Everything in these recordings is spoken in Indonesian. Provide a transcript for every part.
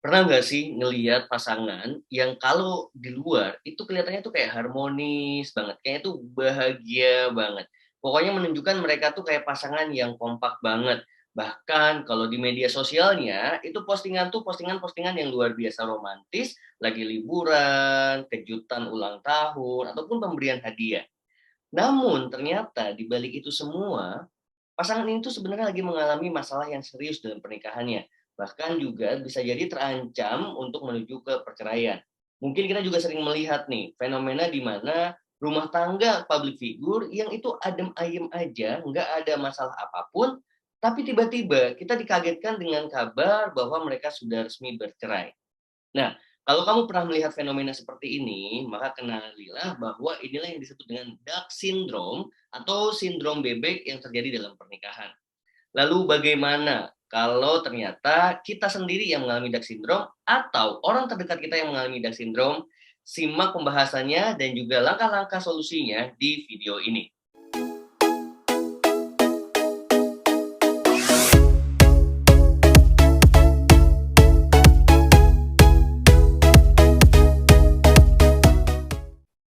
Pernah nggak sih ngelihat pasangan yang kalau di luar itu kelihatannya tuh kayak harmonis banget, kayaknya tuh bahagia banget. Pokoknya menunjukkan mereka tuh kayak pasangan yang kompak banget. Bahkan kalau di media sosialnya, itu postingan tuh postingan-postingan yang luar biasa romantis, lagi liburan, kejutan ulang tahun, ataupun pemberian hadiah. Namun ternyata di balik itu semua, pasangan ini tuh sebenarnya lagi mengalami masalah yang serius dalam pernikahannya. Bahkan juga bisa jadi terancam untuk menuju ke perceraian. Mungkin kita juga sering melihat nih, fenomena di mana rumah tangga public figure yang itu adem ayem aja, nggak ada masalah apapun, tapi tiba-tiba kita dikagetkan dengan kabar bahwa mereka sudah resmi bercerai. Nah, kalau kamu pernah melihat fenomena seperti ini, maka kenalilah bahwa inilah yang disebut dengan dark syndrome atau sindrom bebek yang terjadi dalam pernikahan. Lalu bagaimana kalau ternyata kita sendiri yang mengalami dark syndrome atau orang terdekat kita yang mengalami dark syndrome? Simak pembahasannya dan juga langkah-langkah solusinya di video ini.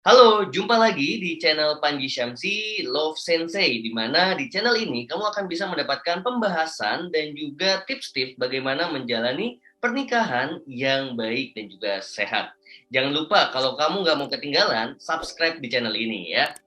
Halo, jumpa lagi di channel Panji Syamsi Love Sensei, di mana di channel ini kamu akan bisa mendapatkan pembahasan dan juga tips-tips bagaimana menjalani pernikahan yang baik dan juga sehat. Jangan lupa kalau kamu nggak mau ketinggalan, subscribe di channel ini ya.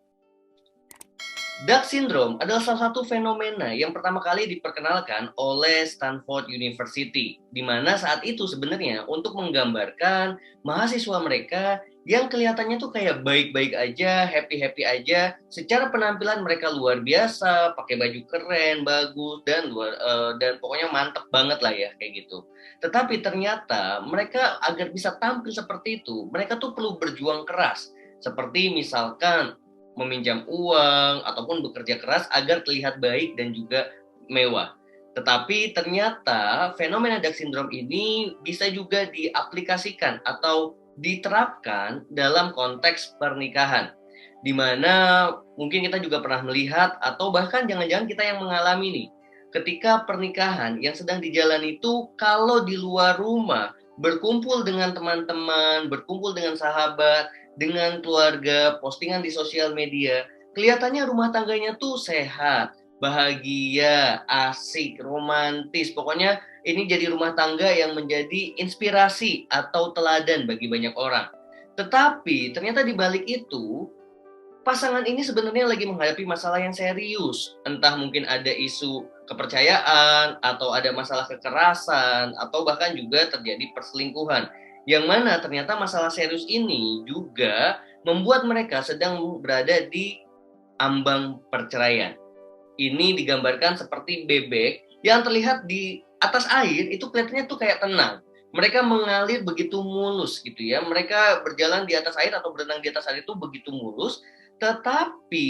Dark syndrome adalah salah satu fenomena yang pertama kali diperkenalkan oleh Stanford University, di mana saat itu sebenarnya untuk menggambarkan mahasiswa mereka yang kelihatannya tuh kayak baik-baik aja, happy-happy aja, secara penampilan mereka luar biasa, pakai baju keren, bagus, dan pokoknya mantep banget lah ya kayak gitu. Tetapi ternyata mereka agar bisa tampil seperti itu, mereka tuh perlu berjuang keras. Seperti misalkan meminjam uang ataupun bekerja keras agar terlihat baik dan juga mewah. Tetapi ternyata fenomena dark syndrome ini bisa juga diaplikasikan atau diterapkan dalam konteks pernikahan. Di mana mungkin kita juga pernah melihat atau bahkan jangan-jangan kita yang mengalami nih. Ketika pernikahan yang sedang dijalani itu kalau di luar rumah berkumpul dengan teman-teman, berkumpul dengan sahabat, dengan keluarga, postingan di sosial media, kelihatannya rumah tangganya tuh sehat, bahagia, asik, romantis. Pokoknya ini jadi rumah tangga yang menjadi inspirasi atau teladan bagi banyak orang. Tetapi ternyata di balik itu, pasangan ini sebenarnya lagi menghadapi masalah yang serius. Entah mungkin ada isu kepercayaan, atau ada masalah kekerasan, atau bahkan juga terjadi perselingkuhan. Yang mana ternyata masalah serius ini juga membuat mereka sedang berada di ambang perceraian. Ini digambarkan seperti bebek yang terlihat di atas air itu kelihatannya tuh kayak tenang. Mereka mengalir begitu mulus gitu ya. Mereka berjalan di atas air atau berenang di atas air itu begitu mulus, tetapi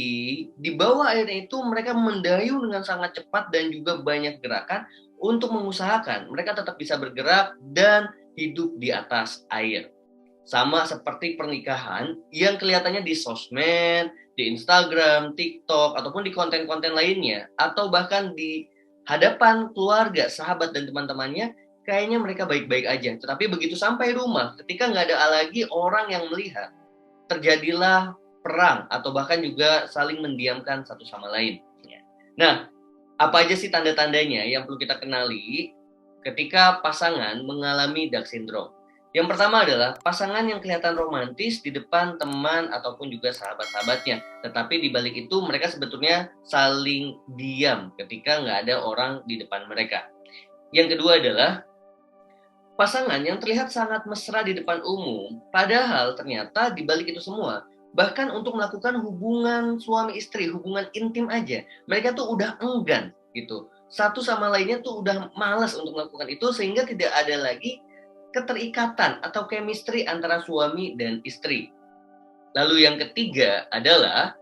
di bawah air itu mereka mendayung dengan sangat cepat dan juga banyak gerakan untuk mengusahakan mereka tetap bisa bergerak dan hidup di atas air. Sama seperti pernikahan yang kelihatannya di sosmed, di Instagram, TikTok, ataupun di konten-konten lainnya, atau bahkan di hadapan keluarga, sahabat, dan teman-temannya, kayaknya mereka baik-baik aja. Tetapi begitu sampai rumah, ketika nggak ada lagi orang yang melihat, terjadilah perang, atau bahkan juga saling mendiamkan satu sama lain. Nah, apa aja sih tanda-tandanya yang perlu kita kenali ketika pasangan mengalami dark syndrome? Yang pertama adalah pasangan yang kelihatan romantis di depan teman ataupun juga sahabat-sahabatnya. Tetapi di balik itu mereka sebetulnya saling diam ketika nggak ada orang di depan mereka. Yang kedua adalah pasangan yang terlihat sangat mesra di depan umum, padahal ternyata di balik itu semua, bahkan untuk melakukan hubungan suami istri, hubungan intim aja, mereka tuh udah enggan gitu. Satu sama lainnya tuh udah malas untuk melakukan itu sehingga tidak ada lagi keterikatan atau chemistry antara suami dan istri. Lalu yang ketiga adalah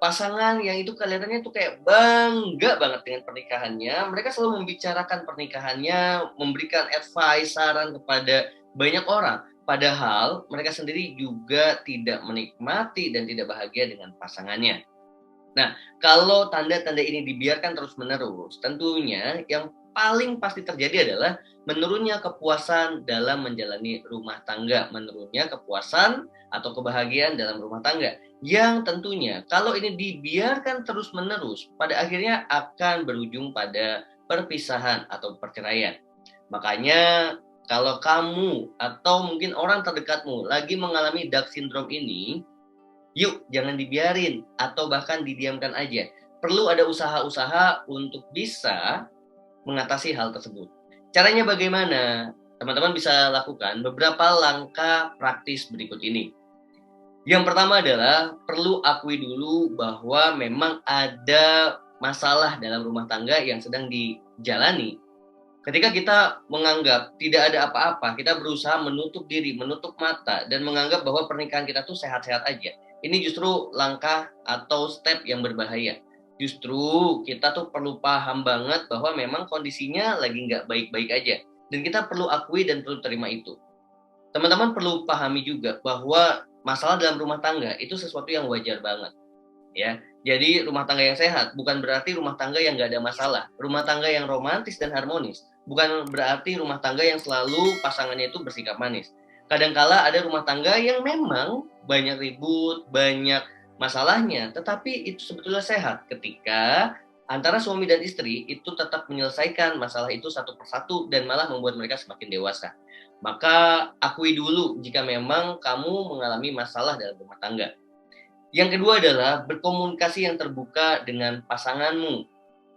pasangan yang itu kelihatannya tuh kayak bangga banget dengan pernikahannya. Mereka selalu membicarakan pernikahannya, memberikan advice, saran kepada banyak orang. Padahal mereka sendiri juga tidak menikmati dan tidak bahagia dengan pasangannya. Nah, kalau tanda-tanda ini dibiarkan terus-menerus, tentunya yang paling pasti terjadi adalah menurunnya kepuasan dalam menjalani rumah tangga, menurunnya kepuasan atau kebahagiaan dalam rumah tangga. Yang tentunya kalau ini dibiarkan terus-menerus, pada akhirnya akan berujung pada perpisahan atau perceraian. Makanya kalau kamu atau mungkin orang terdekatmu lagi mengalami dark syndrome ini, yuk jangan dibiarin atau bahkan didiamkan aja. Perlu ada usaha-usaha untuk bisa mengatasi hal tersebut. Caranya bagaimana? Teman-teman bisa lakukan beberapa langkah praktis berikut ini. Yang pertama adalah perlu akui dulu bahwa memang ada masalah dalam rumah tangga yang sedang dijalani. Ketika kita menganggap tidak ada apa-apa, kita berusaha menutup diri, menutup mata, dan menganggap bahwa pernikahan kita tuh sehat-sehat aja. Ini justru langkah atau step yang berbahaya. Justru kita tuh perlu paham banget bahwa memang kondisinya lagi nggak baik-baik aja. Dan kita perlu akui dan perlu terima itu. Teman-teman perlu pahami juga bahwa masalah dalam rumah tangga itu sesuatu yang wajar banget. Ya, jadi rumah tangga yang sehat bukan berarti rumah tangga yang nggak ada masalah. Rumah tangga yang romantis dan harmonis bukan berarti rumah tangga yang selalu pasangannya itu bersikap manis. Kadangkala ada rumah tangga yang memang banyak ribut, banyak masalahnya, tetapi itu sebetulnya sehat ketika antara suami dan istri itu tetap menyelesaikan masalah itu satu persatu dan malah membuat mereka semakin dewasa. Maka akui dulu jika memang kamu mengalami masalah dalam rumah tangga. Yang kedua adalah berkomunikasi yang terbuka dengan pasanganmu.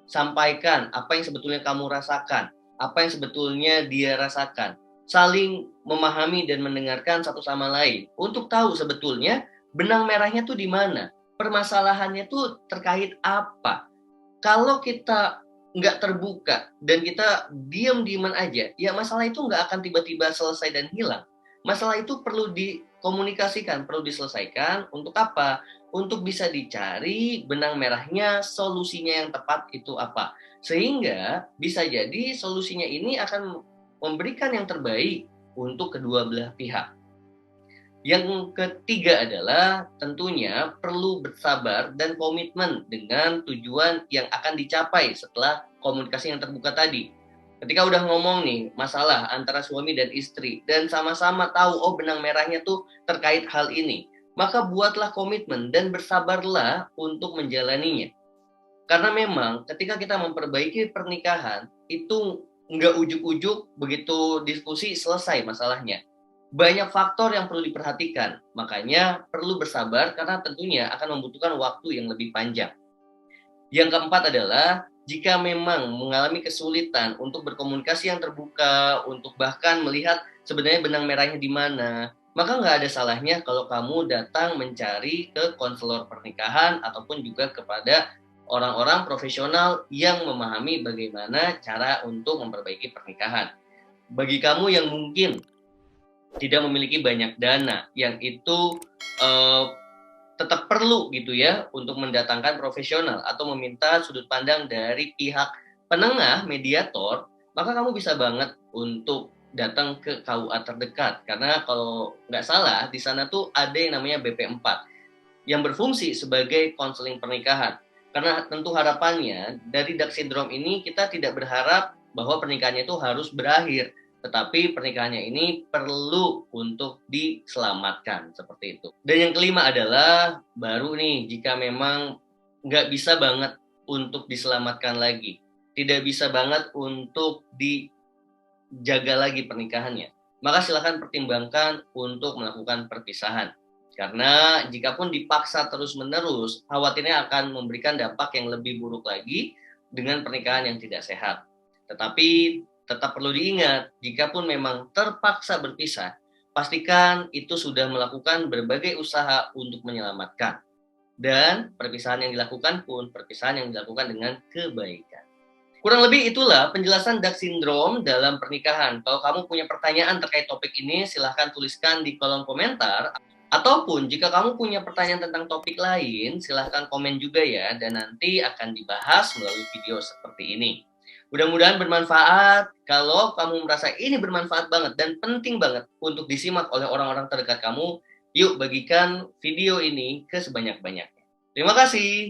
Sampaikan apa yang sebetulnya kamu rasakan, apa yang sebetulnya dia rasakan. Saling memahami dan mendengarkan satu sama lain untuk tahu sebetulnya benang merahnya tuh di mana, permasalahannya tuh terkait apa. Kalau kita nggak terbuka dan kita diam-diaman aja, ya masalah itu nggak akan tiba-tiba selesai dan hilang. Masalah itu perlu dikomunikasikan, perlu diselesaikan. Untuk apa? Untuk bisa dicari benang merahnya, solusinya yang tepat itu apa. Sehingga bisa jadi solusinya ini akan memberikan yang terbaik untuk kedua belah pihak. Yang ketiga adalah tentunya perlu bersabar dan komitmen dengan tujuan yang akan dicapai setelah komunikasi yang terbuka tadi. Ketika udah ngomong nih masalah antara suami dan istri dan sama-sama tahu oh benang merahnya tuh terkait hal ini, maka buatlah komitmen dan bersabarlah untuk menjalaninya. Karena memang ketika kita memperbaiki pernikahan itu nggak ujuk-ujuk begitu diskusi selesai masalahnya. Banyak faktor yang perlu diperhatikan, makanya perlu bersabar karena tentunya akan membutuhkan waktu yang lebih panjang. Yang keempat adalah jika memang mengalami kesulitan untuk berkomunikasi yang terbuka, untuk bahkan melihat sebenarnya benang merahnya di mana, maka nggak ada salahnya kalau kamu datang mencari ke konselor pernikahan ataupun juga kepada orang-orang profesional yang memahami bagaimana cara untuk memperbaiki pernikahan. Bagi kamu yang mungkin tidak memiliki banyak dana, yang itu eh, tetap perlu gitu ya untuk mendatangkan profesional atau meminta sudut pandang dari pihak penengah mediator, maka kamu bisa banget untuk datang ke KUA terdekat. Karena kalau nggak salah di sana tuh ada yang namanya BP4 yang berfungsi sebagai konseling pernikahan. Karena tentu harapannya dari dark syndrome ini kita tidak berharap bahwa pernikahannya itu harus berakhir, tetapi pernikahannya ini perlu untuk diselamatkan seperti itu. Dan yang kelima adalah baru nih jika memang nggak bisa banget untuk diselamatkan lagi, tidak bisa banget untuk dijaga lagi pernikahannya, maka silakan pertimbangkan untuk melakukan perpisahan. Karena jikapun dipaksa terus-menerus, khawatirnya akan memberikan dampak yang lebih buruk lagi dengan pernikahan yang tidak sehat. Tetapi tetap perlu diingat, jikapun memang terpaksa berpisah, pastikan itu sudah melakukan berbagai usaha untuk menyelamatkan. Dan perpisahan yang dilakukan pun perpisahan yang dilakukan dengan kebaikan. Kurang lebih itulah penjelasan dark syndrome dalam pernikahan. Kalau kamu punya pertanyaan terkait topik ini, silahkan tuliskan di kolom komentar. Ataupun jika kamu punya pertanyaan tentang topik lain, silahkan komen juga ya. Dan nanti akan dibahas melalui video seperti ini. Mudah-mudahan bermanfaat. Kalau kamu merasa ini bermanfaat banget dan penting banget untuk disimak oleh orang-orang terdekat kamu, yuk bagikan video ini ke sebanyak-banyaknya. Terima kasih.